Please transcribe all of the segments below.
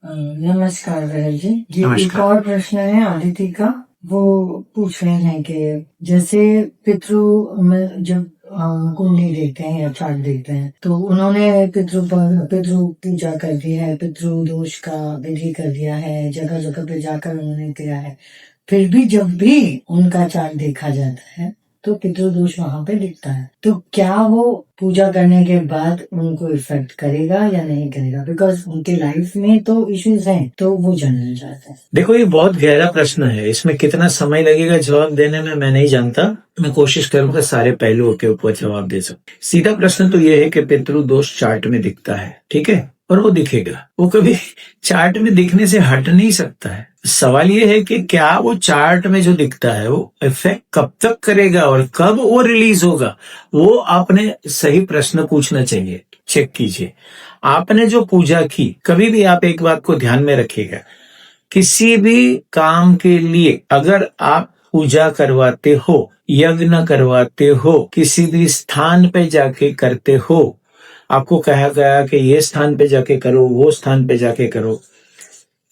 नमस्कार विनय जी। ये एक नमस्कार। और प्रश्न है आदिति का। वो पूछ रहे हैं कि जैसे पितृ में जब कुंडली देखते हैं या चार्ट देखते हैं तो उन्होंने पितृ पूजा कर दी है, पितृ दोष का विधि कर दिया है, जगह जगह पे जाकर उन्होंने किया है। फिर भी जब भी उनका चार्ट देखा जाता है तो पितृदोष वहां पे दिखता है, तो क्या वो पूजा करने के बाद उनको इफेक्ट करेगा या नहीं करेगा? बिकॉज उनके लाइफ में तो इश्यूज हैं, तो वो जानना चाहते हैं। देखो, ये बहुत गहरा प्रश्न है। इसमें कितना समय लगेगा जवाब देने में मैं नहीं जानता। मैं कोशिश करूंगा सारे पहलुओं के ऊपर जवाब दे सकूं। सीधा प्रश्न तो ये है कि पितृदोष चार्ट में दिखता है, ठीक है, और वो दिखेगा। वो कभी चार्ट में दिखने से हट नहीं सकता है। सवाल ये है कि क्या वो चार्ट में जो दिखता है वो इफेक्ट कब तक करेगा और कब वो रिलीज होगा। वो आपने सही प्रश्न पूछना चाहिए। चेक कीजिए, आपने जो पूजा की, कभी भी आप एक बात को ध्यान में रखिएगा, किसी भी काम के लिए अगर आप पूजा करवाते हो, यज्ञ करवाते हो, किसी भी स्थान पे जाके करते हो, आपको कहा गया कि ये स्थान पे जाके करो, वो स्थान पे जाके करो,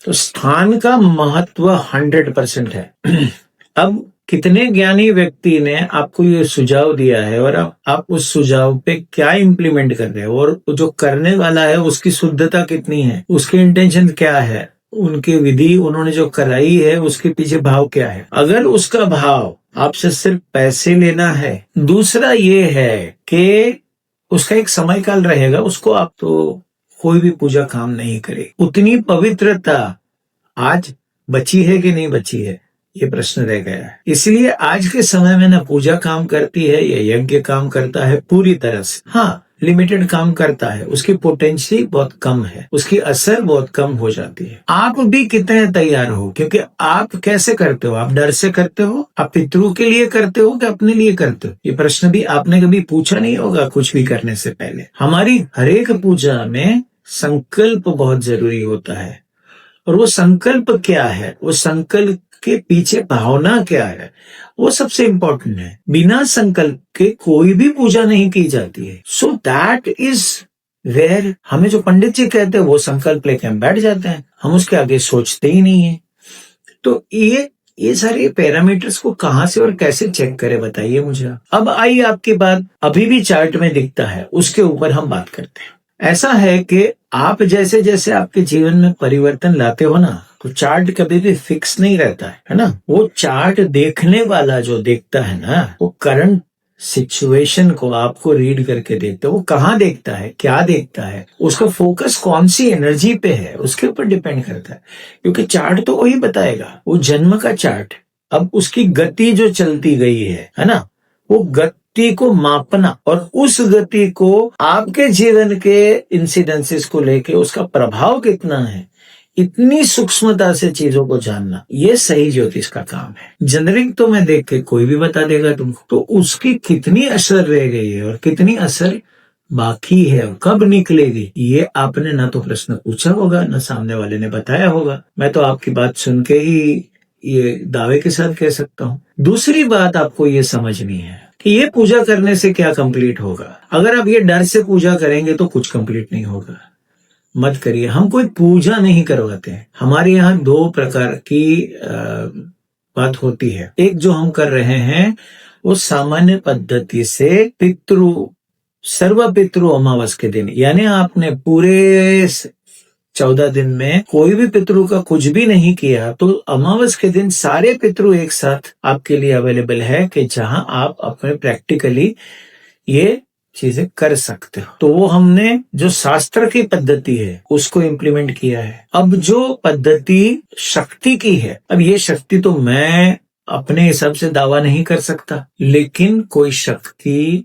तो स्थान का महत्व 100% है। अब कितने ज्ञानी व्यक्ति ने आपको ये सुझाव दिया है और आप उस सुझाव पे क्या इम्प्लीमेंट कर रहे हो, और जो करने वाला है उसकी शुद्धता कितनी है, उसके इंटेंशन क्या है, उनकी विधि उन्होंने जो कराई है उसके पीछे भाव क्या है। अगर उसका भाव आपसे सिर्फ पैसे लेना है, दूसरा ये है कि उसका एक समय काल रहेगा, उसको आप तो कोई भी पूजा काम नहीं करे। उतनी पवित्रता आज बची है कि नहीं बची है, ये प्रश्न रह गया है। इसलिए आज के समय में ना पूजा काम करती है या यज्ञ काम करता है पूरी तरह से। हाँ, लिमिटेड काम करता है, उसकी पोटेंशियल बहुत कम है, उसकी असर बहुत कम हो जाती है। आप भी कितने तैयार हो, क्योंकि आप कैसे करते हो, आप डर से करते हो, आप पितरों के लिए करते हो कि अपने लिए करते हो, ये प्रश्न भी आपने कभी पूछा नहीं होगा कुछ भी करने से पहले। हमारी हरेक पूजा में संकल्प बहुत जरूरी होता है, और वो संकल्प क्या है, वो संकल्प के पीछे भावना क्या है, वो सबसे इम्पोर्टेंट है। बिना संकल्प के कोई भी पूजा नहीं की जाती है। सो दैट इज वेयर हमें जो पंडित जी कहते हैं वो संकल्प लेके हम बैठ जाते हैं, हम उसके आगे सोचते ही नहीं है। तो ये सारे पैरामीटर्स को कहां से और कैसे चेक करें, बताइए मुझे। अब आइए आपकी बात अभी भी चार्ट में दिखता है उसके ऊपर हम बात करते हैं। ऐसा है कि आप जैसे जैसे आपके जीवन में परिवर्तन लाते हो ना, तो चार्ट कभी भी फिक्स नहीं रहता है ना। वो चार्ट देखने वाला जो देखता है ना, वो करंट सिचुएशन को आपको रीड करके देखता है। वो कहाँ देखता है, क्या देखता है, उसका फोकस कौन सी एनर्जी पे है, उसके ऊपर डिपेंड करता है। क्योंकि चार्ट तो वही बताएगा, वो जन्म का चार्ट। अब उसकी गति जो चलती गई है ना, वो गति को मापना और उस गति को आपके जीवन के इंसिडेंसेस को लेके उसका प्रभाव कितना है, इतनी सूक्ष्मता से चीजों को जानना, ये सही ज्योतिष का काम है। जनरिक तो मैं देख के कोई भी बता देगा तुमको, तो उसकी कितनी असर रह गई है और कितनी असर बाकी है और कब निकलेगी, ये आपने ना तो प्रश्न पूछा होगा ना सामने वाले ने बताया होगा। मैं तो आपकी बात सुन के ही ये दावे के साथ कह सकता हूँ। दूसरी बात आपको ये समझनी है कि ये पूजा करने से क्या कंप्लीट होगा। अगर आप ये डर से पूजा करेंगे तो कुछ कंप्लीट नहीं होगा, मत करिए। हम कोई पूजा नहीं करवाते हैं। हमारे यहाँ दो प्रकार की बात होती है। एक जो हम कर रहे हैं वो सामान्य पद्धति से सर्व पितृ अमावस के दिन, यानी आपने पूरे 14 दिन में कोई भी पितरों का कुछ भी नहीं किया, तो अमावस के दिन सारे पितरों एक साथ आपके लिए अवेलेबल है कि जहां आप अपने प्रैक्टिकली ये चीजें कर सकते हो। तो वो हमने जो शास्त्र की पद्धति है उसको इम्प्लीमेंट किया है। अब जो पद्धति शक्ति की है, अब ये शक्ति तो मैं अपने हिसाब से दावा नहीं कर सकता, लेकिन कोई शक्ति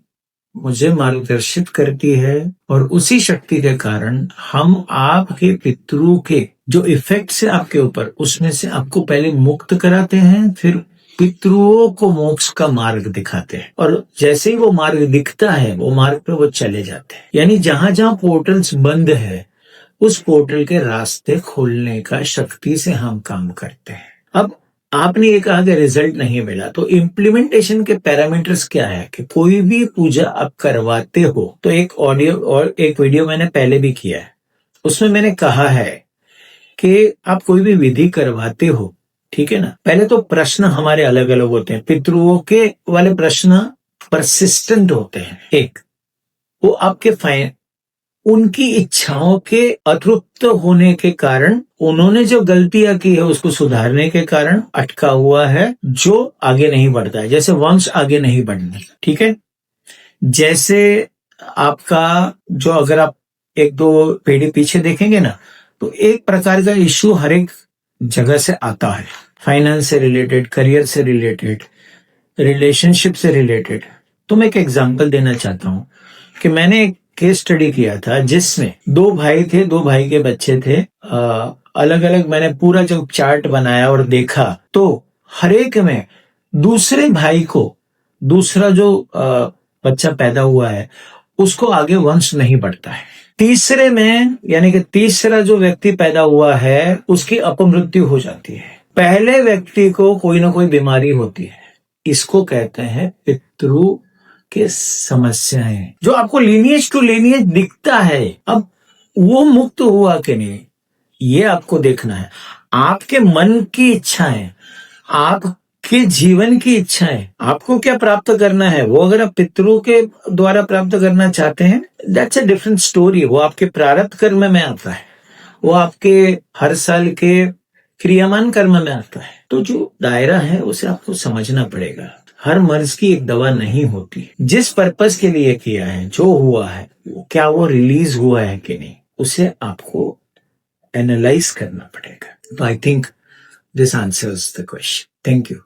मुझे मार्गदर्शित करती है, और उसी शक्ति के कारण हम आपके पितरों के जो इफेक्ट्स है आपके ऊपर, उसमें से आपको पहले मुक्त कराते हैं, फिर पितरों को मोक्ष का मार्ग दिखाते हैं, और जैसे ही वो मार्ग दिखता है वो मार्ग पे वो चले जाते हैं। यानी जहां जहां पोर्टल्स बंद है उस पोर्टल के रास्ते खोलने का शक्ति से हम काम करते हैं। अब आपने ये कहा कि रिजल्ट नहीं मिला, तो इम्प्लीमेंटेशन के पैरामीटर्स क्या है कि कोई भी पूजा आप करवाते हो तो एक ऑडियो और एक वीडियो मैंने पहले भी किया है, उसमें मैंने कहा है कि आप कोई भी विधि करवाते हो, ठीक है ना, पहले तो प्रश्न हमारे अलग अलग होते हैं। पितृओं के वाले प्रश्न परसिस्टेंट होते हैं। एक, वो आपके उनकी इच्छाओं के अतृप्त होने के कारण, उन्होंने जो गलतियां की है उसको सुधारने के कारण अटका हुआ है, जो आगे नहीं बढ़ता है। जैसे वंश आगे नहीं बढ़ना, ठीक है। जैसे आपका जो, अगर आप एक दो पीढ़ी पीछे देखेंगे ना, तो एक प्रकार का इश्यू हर एक जगह से आता है। फाइनेंस से रिलेटेड, करियर से रिलेटेड, रिलेशनशिप से रिलेटेड। तो मैं एक एग्जांपल देना चाहता हूं कि मैंने एक केस स्टडी किया था जिसमें दो भाई थे, दो भाई के बच्चे थे, अलग अलग। मैंने पूरा जब चार्ट बनाया और देखा तो हर एक में दूसरे भाई को, दूसरा जो बच्चा पैदा हुआ है उसको आगे वंश नहीं बढ़ता है। तीसरे में, यानी कि तीसरा जो व्यक्ति पैदा हुआ है उसकी अपमृत्यु हो जाती है। पहले व्यक्ति को कोई ना कोई बीमारी होती है। इसको कहते हैं पितृ के समस्याएं, जो आपको लीनिएज टू लीनिएज दिखता है। अब वो मुक्त हुआ कि नहीं, ये आपको देखना है। आपके मन की इच्छाएं, आपके जीवन की इच्छाएं, आपको क्या प्राप्त करना है, वो अगर आप पितरों के द्वारा प्राप्त करना चाहते हैं, दैट्स अ डिफरेंट स्टोरी। वो आपके प्रारब्ध कर्म में आता है, वो आपके हर साल के क्रियामान कर्म में आता है। तो जो दायरा है उसे आपको समझना पड़ेगा। हर मर्ज की एक दवा नहीं होती। जिस पर्पस के लिए किया है, जो हुआ है, क्या वो रिलीज हुआ है कि नहीं, उसे आपको एनालाइज करना पड़ेगा। I think this answers the question. Thank you.